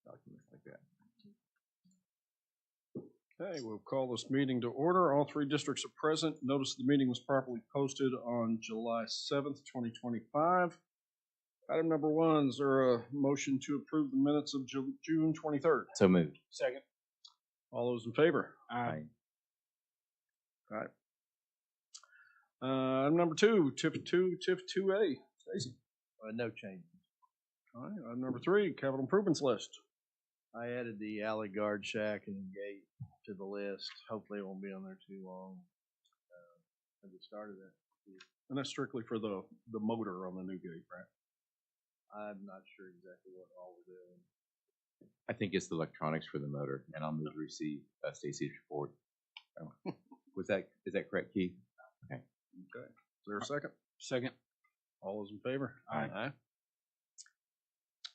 Documents like that. Okay, we'll call this meeting to order. All three districts are present. Notice the meeting was properly posted on July 7th, 2025. Item number one, is there a motion to approve the minutes of June 23rd? So moved. Second. All those in favor? Aye. All right. Item number two, TIF 2A. Stacy. No changes. All right. Item number three, capital improvements list. I added the alley guard shack and gate to the list. Hopefully it won't be on there too long. I just started it. And that's strictly for the motor on the new gate, right? I'm not sure exactly what all we're doing. I think it's the electronics for the motor, and I'll move to receive Stacy's report. Is that correct, Keith? Okay. Okay. Is there a second? Second. All those in favor? Aye.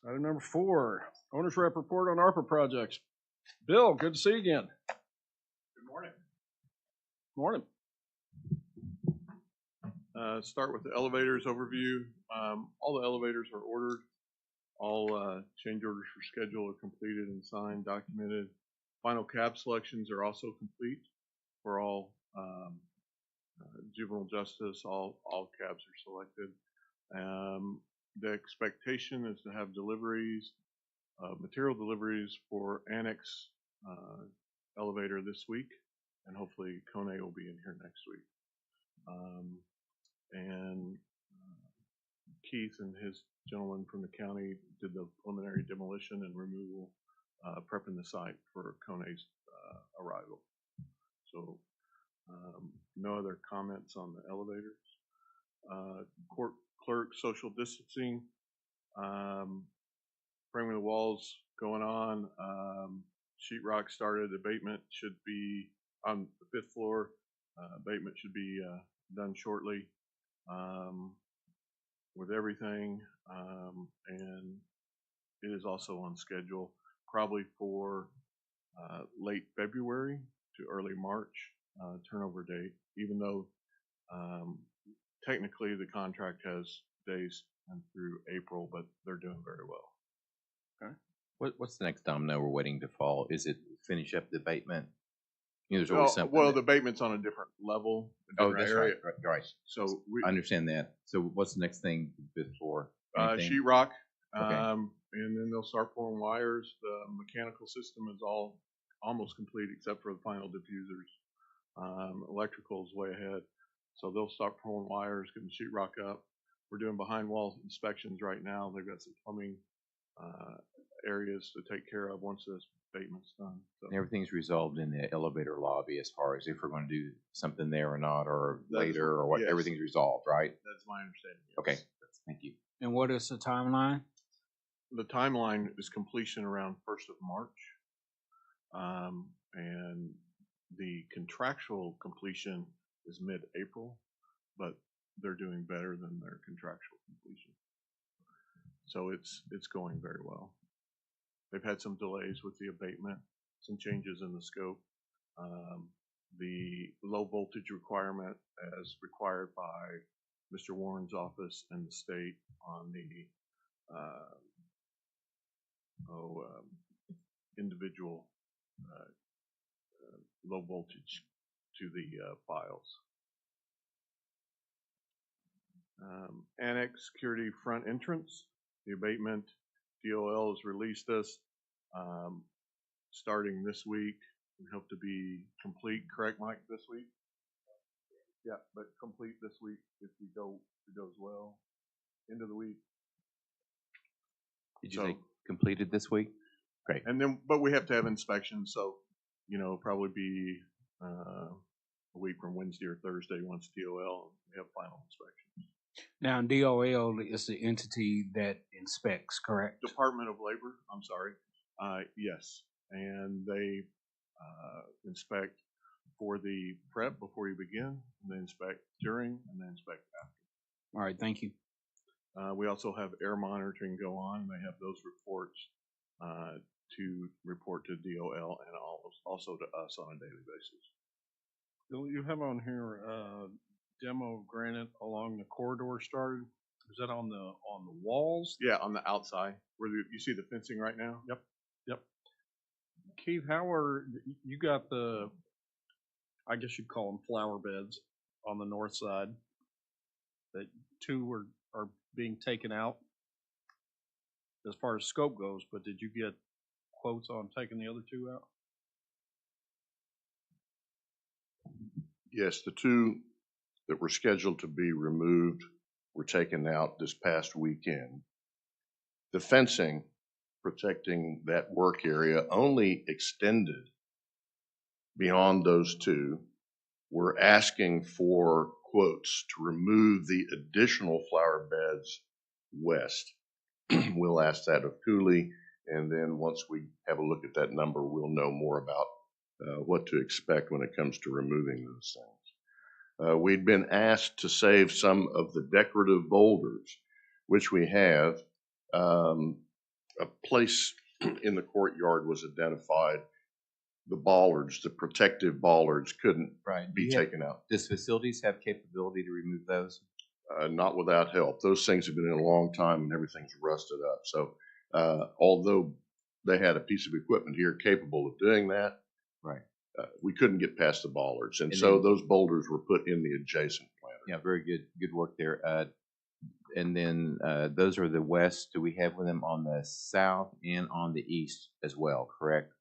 Item number four, owner's rep report on ARPA projects. Bill, good to see you again. Good morning. Morning. Start with the elevators overview. All the elevators are ordered. All change orders for schedule are completed and signed, documented. Final cab selections are also complete for all juvenile justice. All cabs are selected. The expectation is to have deliveries, material deliveries for annex elevator this week, and hopefully Kone will be in here next week. And Keith and his gentleman from the county did the preliminary demolition and removal, prepping the site for Kone's arrival. So no other comments on the elevators. Court clerk, social distancing, framing the walls going on. Sheetrock started. Abatement should be on the 5th floor. Abatement should be done shortly with everything, and it is also on schedule, probably for late February to early March turnover date, even though technically the contract has days and through April, but they're doing very well. Okay. What's the next domino we're waiting to fall? Is it finish up the abatement? You know, there's always something. Well, the abatement's on a different level. That's area. Right. So I understand that. So what's the next thing before? Sheetrock, okay. And then they'll start pouring wires. The mechanical system is all almost complete except for the final diffusers. Electrical is way ahead. So they'll start pouring wires, getting sheetrock up. We're doing behind wall inspections right now. They've got some plumbing areas to take care of once this abatement's done. So. And everything's resolved in the elevator lobby as far as if we're going to do something there or not, or later, or what. Yes. Everything's resolved, right? That's my understanding. Yes. Okay. Thank you. And what is the timeline? The timeline is completion around 1st of March. And the contractual completion is mid-April, but they're doing better than their contractual completion. So it's going very well. They've had some delays with the abatement, some changes in the scope. The low voltage requirement as required by Mr. Warren's office and the state on the individual low voltage to the files. Annex security front entrance. The abatement DOL has released us starting this week. We hope to be complete, correct, Mike, this week? Yeah, but complete this week if it goes well. End of the week. Did you say completed this week? Great. And then, but we have to have inspections, so you know, probably be a week from Wednesday or Thursday once DOL we have final inspection. Now, DOL is the entity that inspects, correct? Department of Labor, I'm sorry. Yes, and they inspect for the prep before you begin, and they inspect during, and they inspect after. All right, thank you. We also have air monitoring go on. They have those reports to report to DOL and also to us on a daily basis. Bill, you have on here demo of granite along the corridor started. Is that on the walls? Yeah, on the outside where you see the fencing right now. Yep. Yep. Keith, you got the, I guess you'd call them flower beds on the north side. That two are being taken out as far as scope goes, but did you get quotes on taking the other two out? Yes, the two that were scheduled to be removed were taken out this past weekend. The fencing protecting that work area only extended beyond those two. We're asking for quotes to remove the additional flower beds west. We'll ask that of Cooley, and then once we have a look at that number, we'll know more about what to expect when it comes to removing those things. We'd been asked to save some of the decorative boulders, which we have. A place in the courtyard was identified. The bollards, the protective bollards, couldn't be taken out. Does facilities have capability to remove those? Not without help. Those things have been in a long time and everything's rusted up. So although they had a piece of equipment here capable of doing that, Right. We couldn't get past the bollards. And And so then- those boulders were put in the adjacent planter. Yeah, very good work there. And then those are the west. Do we have them on the south and on the east as well, correct?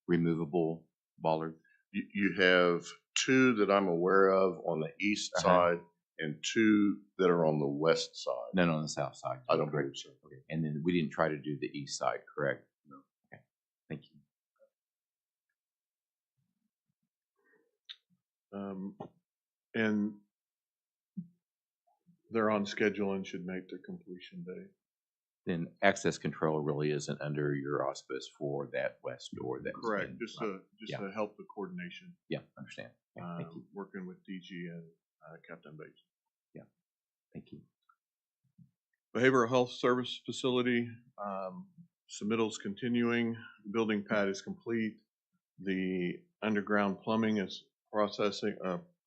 Removable bollards? You have two that I'm aware of on the east side and two that are on the west side. None on the south side. I don't believe so. Okay. And then we didn't try to do the east side, correct? No. Okay. Thank you. And they're on schedule and should make their completion date. Then access control really isn't under your auspice for that west door. That was Correct, been- just Yeah. to help the coordination, Yeah, understand. Yeah, thank you. working with DG and Captain Bates. Thank you. Behavioral Health Service Facility, submittals continuing, building pad is complete. The underground plumbing is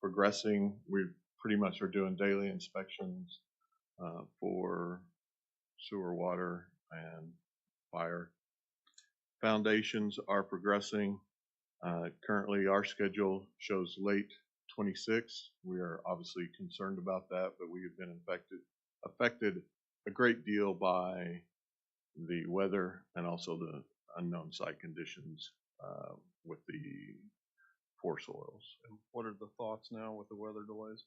progressing. We pretty much are doing daily inspections for sewer, water, and fire. Foundations are progressing. Currently, our schedule shows late 26. We are obviously concerned about that, but we have been affected a great deal by the weather and also the unknown site conditions with the poor soils. And what are the thoughts now with the weather delays?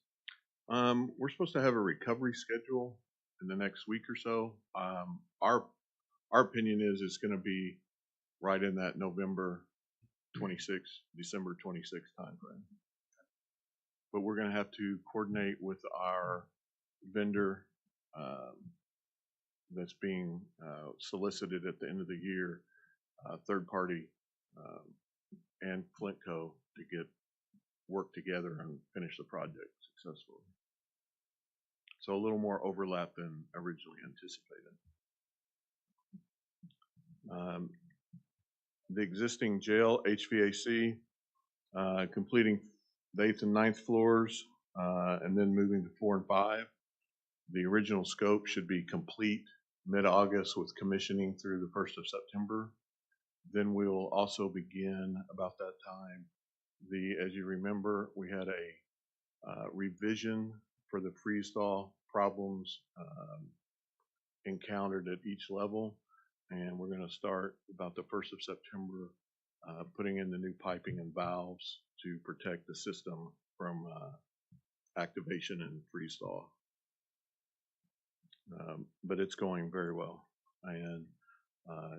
We're supposed to have a recovery schedule in the next week or so. Our opinion is it's going to be right in that November 26, December 26 timeframe. But we're going to have to coordinate with our vendor that's being solicited at the end of the year, third party, and Flintco to work together and finish the project successfully. So a little more overlap than originally anticipated. The existing jail HVAC, completing the 8th and 9th floors, and then moving to 4 and 5. The original scope should be complete mid-August with commissioning through the 1st of September. Then we will also begin about that time. As you remember, we had a revision for the freeze-thaw problems encountered at each level. And we're going to start about the 1st of September putting in the new piping and valves to protect the system from activation and freeze-thaw. But it's going very well and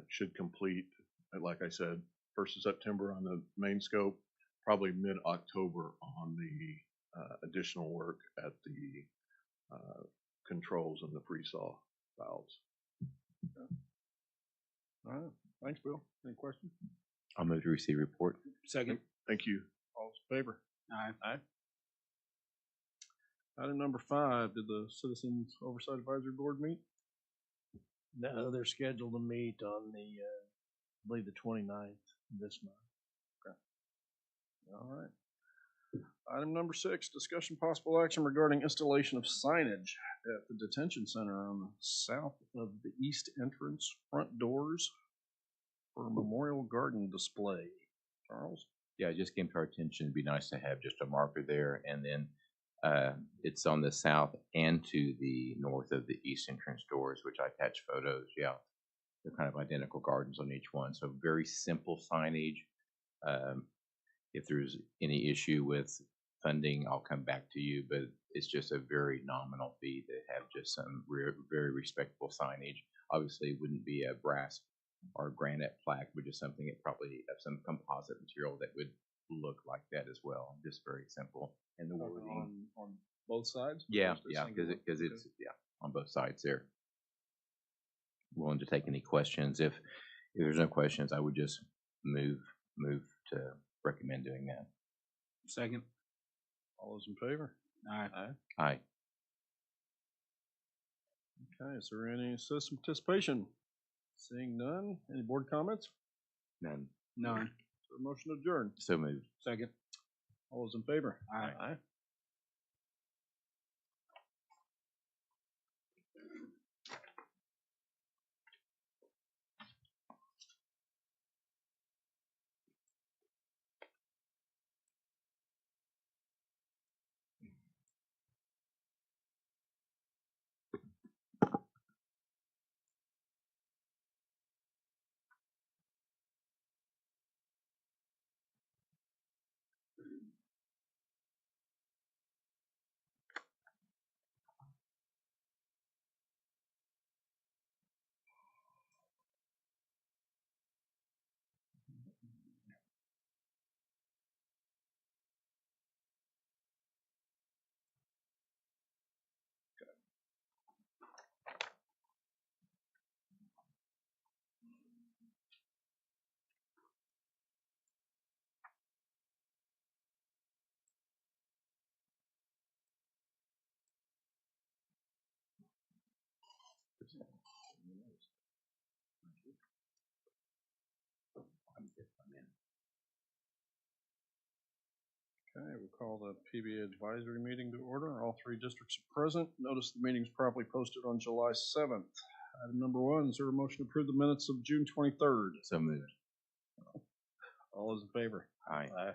should complete, like I said, 1st of September on the main scope, probably mid-October on the additional work at the controls and the freeze-thaw valves. All right, thanks, Bill. Any questions? I'll move to receive report. Second. Thank you. All in favor? Aye. Item number 5, did the Citizens Oversight Advisory Board meet? No, they're scheduled to meet on the, I believe the 29th this month. All right. Item number 6, discussion possible action regarding installation of signage at the detention center on the south of the east entrance front doors for a Memorial Garden display. Charles? Yeah, it just came to our attention. It'd be nice to have just a marker there, and then it's on the south and to the north of the east entrance doors, which I attach photos. Yeah, they're kind of identical gardens on each one, so very simple signage. If there's any issue with funding, I'll come back to you, but it's just a very nominal fee to have just some very respectable signage. Obviously, it wouldn't be a brass or granite plaque, but just something that probably have some composite material that would look like that as well. Just very simple. And the wording On both sides? yeah, Or just a yeah, single because one? it's on both sides there. Willing to take any questions. If there's no questions, I would just move to recommend doing that. Second. All those in favor? Aye. Aye. Okay, is there any citizen participation? Seeing none, any board comments? None. None. Is there a motion to adjourn? So moved. Second. All those in favor? Aye. Okay, we'll call the PBA advisory meeting to order. All 3 districts are present. Notice the meeting is properly posted on July 7th. Item number 1, is there a motion to approve the minutes of June 23rd? So moved. All those in favor? Aye.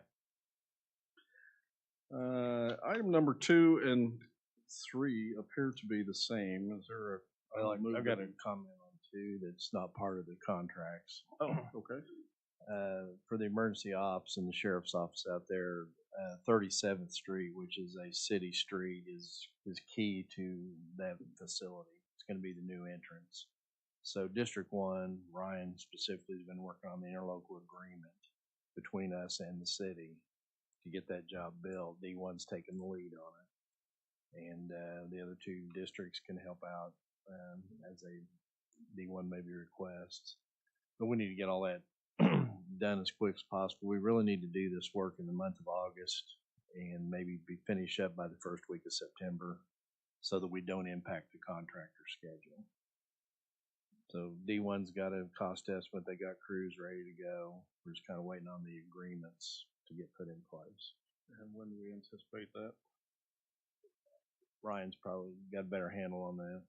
Item number 2 and 3 appear to be the same. Is there a? Well, I've got a comment on 2 that's not part of the contracts. Oh, okay. For the emergency ops and the sheriff's office out there, 37th Street, which is a city street, is key to that facility. It's going to be the new entrance. So District 1, Ryan specifically has been working on the interlocal agreement between us and the city to get that job built. D1's taking the lead on it. And the other 2 districts can help out as a D1 maybe requests. But we need to get all that done as quick as possible. We really need to do this work in the month of August and maybe be finished up by the first week of September so that we don't impact the contractor schedule. So D1's got a cost estimate. They got crews ready to go. We're just kind of waiting on the agreements to get put in place. And when do we anticipate that? Ryan's probably got a better handle on that.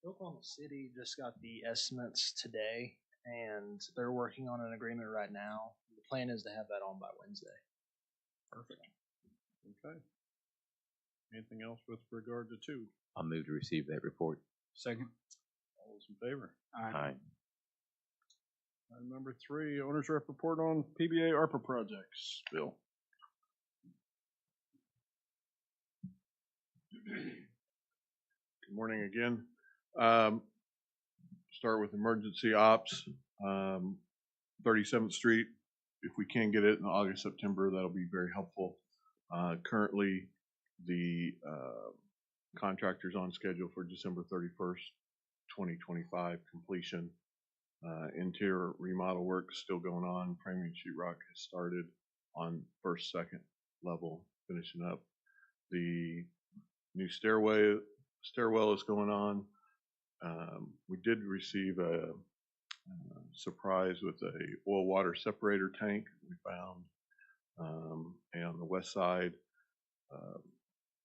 Oklahoma City just got the estimates today, and they're working on an agreement right now. The plan is to have that on by Wednesday. Perfect. Okay. Anything else with regard to 2? I'll move to receive that report. Second. All those in favor? Aye. Item number 3, owner's rep report on PBA ARPA projects. Bill. Good morning again. Start with emergency ops. 37th Street, if we can get it in August, September, that'll be very helpful. Currently, the contractor's on schedule for December 31st, 2025 completion. Interior remodel work is still going on. Framing and sheetrock has started on first, second level, finishing up. The new stairwell is going on. We did receive a surprise with a oil water separator tank we found. And on the west side,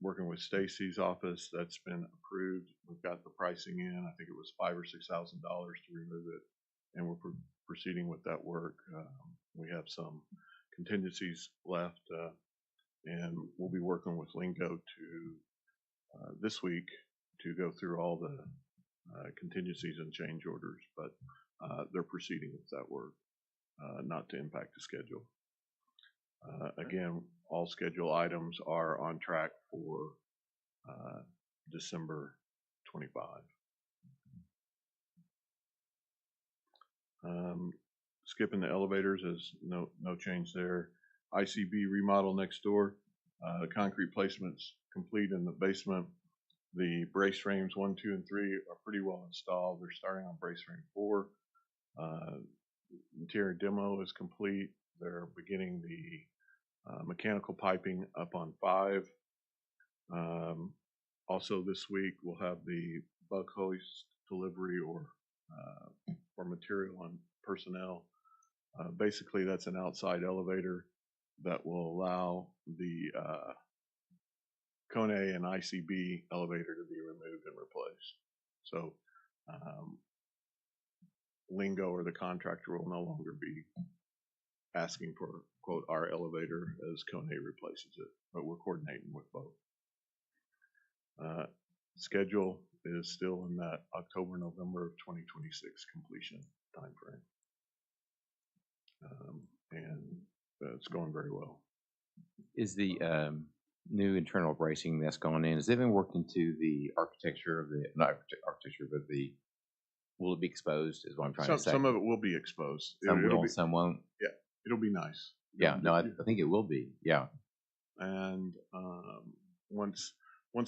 working with Stacy's office, that's been approved. We've got the pricing in. I think it was $5,000 or $6,000 to remove it, and we're proceeding with that work. We have some contingencies left, and we'll be working with Lingo to this week to go through all the contingencies and change orders, but they're proceeding with that work, not to impact the schedule. Again, all schedule items are on track for December 25. Skipping the elevators, is no change there. ICB remodel next door. Concrete placements complete in the basement. The brace frames 1, 2, and 3 are pretty well installed. They're starting on brace frame 4. Interior demo is complete. They're beginning the mechanical piping up on 5. Also this week we'll have the bug hoist delivery or material on personnel. Basically that's an outside elevator that will allow the Kone and ICB elevator to be removed and replaced. So Lingo or the contractor will no longer be asking for, quote, our elevator as Kone replaces it, but we're coordinating with both. Schedule is still in that October, November of 2026 completion timeframe. And it's going very well. Is the new internal bracing that's gone in, has it been worked into the architecture of the, not architecture, but will it be exposed is what I'm trying to say? Some of it will be exposed. Some will, some won't. Yeah, it'll be nice. Yeah, no, I think it will be, yeah. And once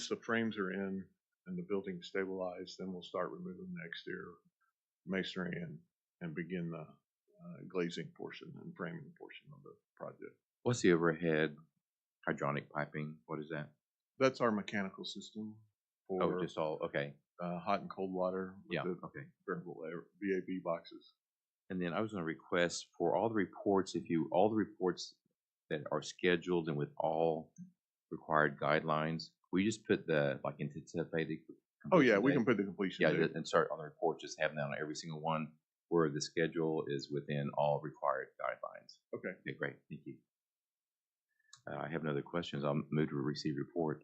the frames are in and the building stabilized, then we'll start removing the exterior masonry and begin the glazing portion and framing portion of the project. What's the overhead hydronic piping? What is that? That's our mechanical system for just all, okay. Hot and cold water with Yeah, the okay. variable VAB boxes. And then I was going to request for all the reports, all the reports that are scheduled and with all required guidelines, we just put the, like, anticipated. Oh yeah, we can put the completion Yeah, date. and start on the report, just have that on every single one where the schedule is within all required guidelines. Okay. Okay, great, thank you. I have no other questions. I'll move to receive report.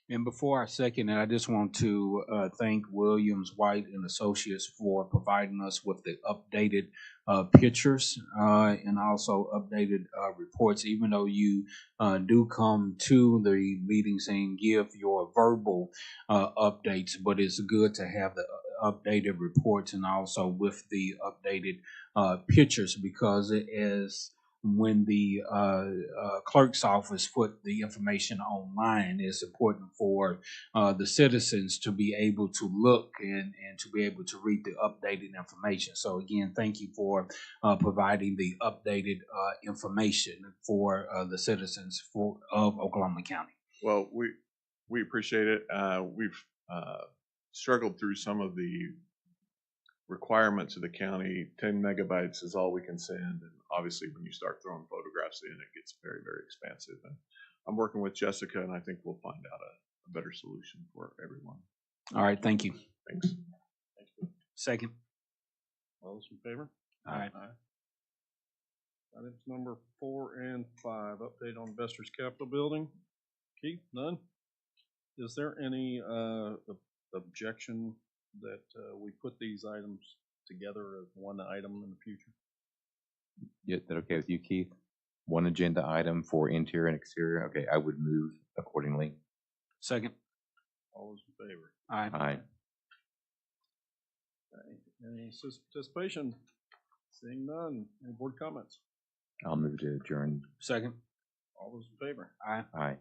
And before I second it, I just want to thank Williams, White, and Associates for providing us with the updated pictures and also updated reports. Even though you do come to the meetings and give your verbal updates, but it's good to have the updated reports and also with the updated pictures, because it is when the clerk's office put the information online, it's important for the citizens to be able to look and to be able to read the updated information. So again, thank you for providing the updated information for the citizens of Oklahoma County. Well, we appreciate it. We've struggled through some of the requirements of the county. 10 megabytes is all we can send, and obviously when you start throwing photographs in, it gets very, very expensive. And I'm working with Jessica, and I think we'll find out a better solution for everyone. All right, thank you. Thanks. Second. All those in favor? Aye. Items number 4 and 5, update on Investors Capital Building. Keith, none? Is there any objection that we put these items together as one item in the future? Yeah, that okay with you, Keith? One agenda item for interior and exterior. Okay, I would move accordingly. Second. All those in favor? Aye. Aye. Okay. Any participation? Seeing none. Any board comments? I'll move to adjourn. Second. All those in favor? Aye. Aye.